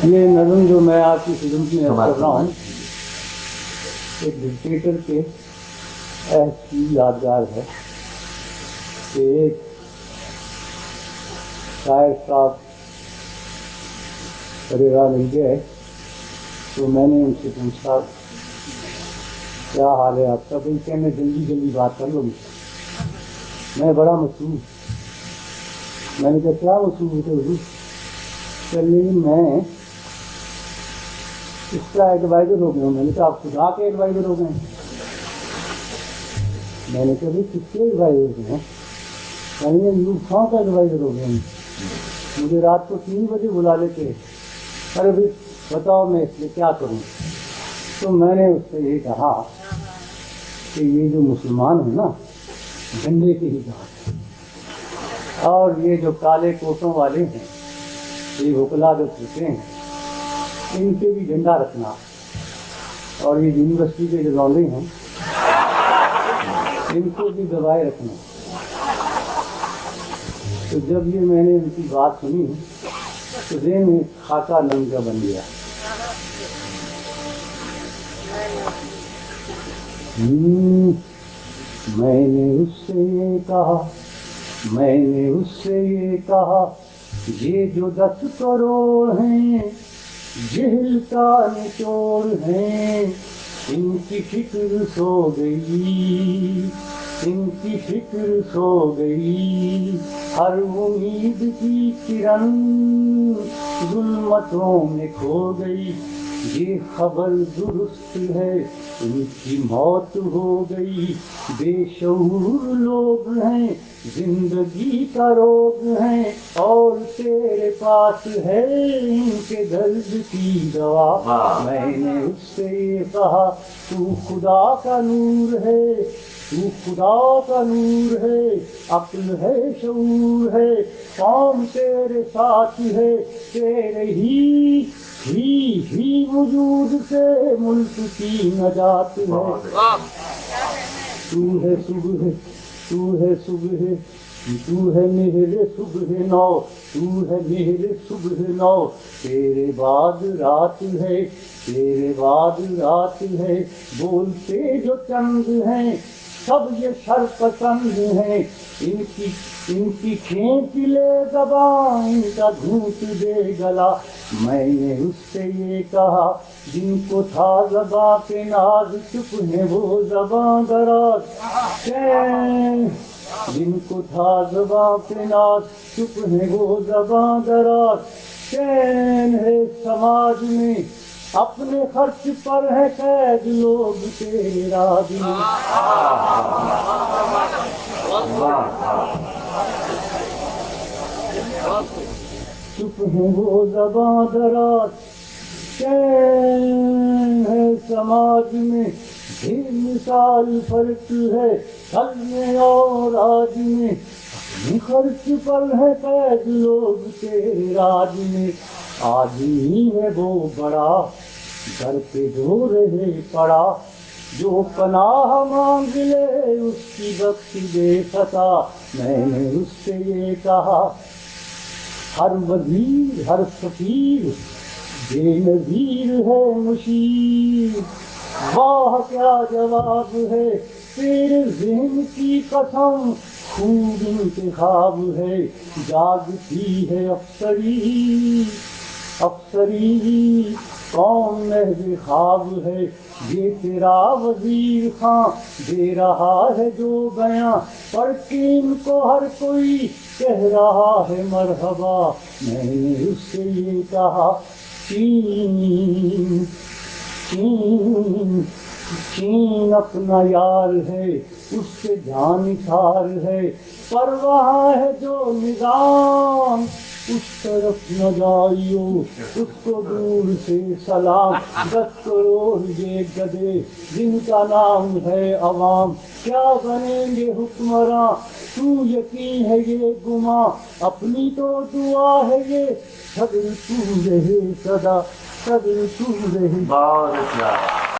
یہ نظم جو میں آپ کی خدمت میں عرض کر رہا ہوں ایک ڈکٹیٹر کے عہد کی یادگار ہے کہ ایک شاعر صاحب پریرا مل گئے تو میں نے ان سے پوچھا کیا حال ہے آپ کا؟ بھائی کہ میں جلدی جلدی بات کر لوں گی، میں بڑا مصروف۔ میں نے کہا کیا مصروف ہے حضور؟ چلیے میں اس کا ایڈوائزر ہو گیا ہوں۔ میں نے کہا آپ خدا کے ایڈوائزر ہو گئے ہیں؟ میں نے کہا بھائی کس کے ایڈوائزر ہیں؟ میں نے یوسف خان کا ایڈوائزر ہو گیا ہوں۔ مجھے رات کو 3 بجے بلا لیتے، ارے بھائی بتاؤ میں اس لیے کیا کروں؟ تو میں نے اس سے یہ کہا کہ یہ جو مسلمان ہیں نا جھنڈے کے ہی جہاں، اور یہ جو کالے کوٹوں والے ہیں یہ وکلا جو پھرتے ہیں ان کے بھی جھنڈا رکھنا، اور یہ یونیورسٹی کے جو لونڈے ہیں ان کو بھی دبائے رکھنا۔ تو جب یہ میں نے ان کی بات سنی تو ذہن میں خاکہ ننگ کا بن گیا۔ میں نے اس سے یہ کہا، میں نے اس سے یہ کہا یہ جو 10 کروڑ ہیں جہل کا نچوڑ ہیں، ان کی فکر سو گئی، ان کی فکر سو گئی، ہر امید کی کرن ظلمتوں میں کھو گئی، یہ خبر درست ہے ان کی موت ہو گئی، بے شعور لوگ ہیں زندگی کا روگ ہیں، اور تیرے پاس ہے ان کے درد کی دوا۔ میں نے اس سے یہ کہا تو خدا کا نور ہے، تو خدا کا نور ہے، عقل ہے شعور ہے، قوم تیرے ساتھ ہے، تیرے ہی وجود سے ملک کی نجات ہے۔ تو ہے صبح، تو ہے صبح، تو ہے مہر صبح نو، تو ہے مہر صبح نو، تیرے بعد رات ہے، تیرے بعد رات ہے، بولتے جو چند ہیں سب یہ شر پسند ہیں، ان کی کھینچ لے زبان، ان کا گھونٹ دے گلا۔ میں نے اس سے یہ کہا جن کو تھا زباں پہ ناز، چپ ہیں وہ زباں دراز، جن کو تھا زباں پہ ناز، چپ ہیں وہ زباں دراز، چین ہے سماج میں اپنے خرچ پر ہے قید لوگ تیرا دل۔ چپ ہیں وہ زباں دراز، چین ہے سماج میں، بھی مثال فرق ہے کل میں اور آج میں، اپنے خرچ پر ہے قید لوگ تیرے راج میں۔ آدمی ہے وہ بڑا در پہ جو رہے پڑا، جو پناہ مانگ لے اس کی بخش دے سکا۔ میں نے اس سے یہ کہا ہر وزیر ہر فقیر بے نظیر ہے مشیر، واہ کیا جواب ہے تیرے ذہن کی قسم، خوب انتخاب ہے، جاگتی ہے افسری، افسری کون محض خواب ہے، یہ تیرا وزیر خاں دے رہا ہے جو بیاں، پڑھ کے ان کو ہر کوئی کہہ رہا ہے مرحبا۔ میں نے اس سے یہ کہا چین، چین، چین اپنا یار ہے اس سے جان نثار ہے، پر وہاں ہے جو نظام اس طرف نہ جائیو، اس کو دور سے سلام۔ 10 کروڑ یہ گدے جن کا نام ہے عوام، کیا بنیں گے حکمراں تو یقین ہے یہ گماں، اپنی تو دعا ہے یہ صدر تو رہے سدا، صدر تو رہے۔